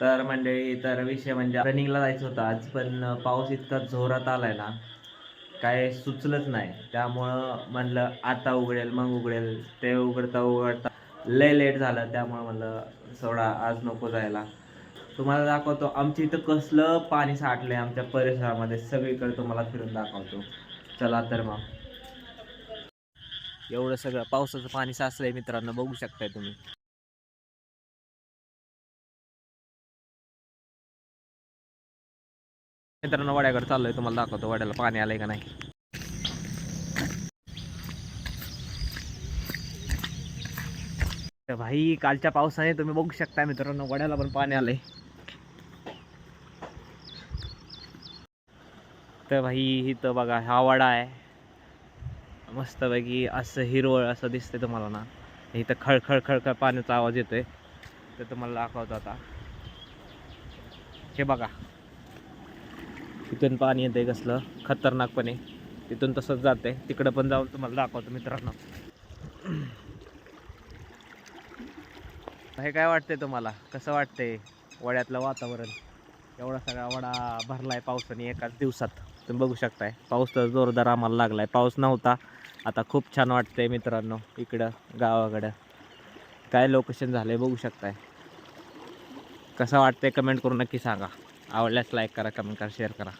तर मंडळी, तर विषय म्हणजे रनिंगला जायचं होतं आज, पण पाऊस इतका जोरात आलाय ना, काय सुचलंच नाही. त्यामुळं म्हणलं आता उघडेल मग उघडेल, ते उघडता उघडता लय लेट झालं. त्यामुळं म्हणलं सोडा, आज नको जायला. तुम्हाला दाखवतो आमच्या इथं कसलं पाणी साठलंय आमच्या परिसरामध्ये, सगळीकडे तुम्हाला फिरून दाखवतो. चला तर मग. एवढं सगळं पावसाचं पाणी साचलंय मित्रांनो, बघू शकताय तुम्ही. मित्रांनो वड्याकडे चाललोय, तुम्हाला दाखवतो वड्याला पाणी आलंय का नाही. तर भाई, कालच्या पावसाने तुम्ही बघू शकता मित्रांनो, वड्याला पण पाणी आलंय. तर भाई इथं बघा, हा वडा आहे मस्तपैकी, असं हिरवळ असं दिसतंय तुम्हाला ना. इथं खळखळ खळखळ पाण्याचा आवाज येतोय, तर तुम्हाला दाखवतो आता. हे बघा, इथून पाणी येतंय कसलं खतरनाकपणे, तिथून तसंच जाते. तिकडं पण जाऊन तुम्हाला दाखवतो मित्रांनो. हे काय वाटतंय तुम्हाला, कसं वाटतंय वड्यातलं वातावरण? एवढा सगळा वडा भरलाय पावसाने एकाच दिवसात, तुम्ही बघू शकताय. पाऊस तर जोरदार आम्हाला लागलाय, पाऊस नव्हता. आता खूप छान वाटतंय मित्रांनो इकडं गावाकडं. काय लोकेशन झालंय बघू शकताय. कसं वाटतंय कमेंट करून नक्की सांगा. आवडल्यास लाईक करा, कमेंट करा, शेअर करा.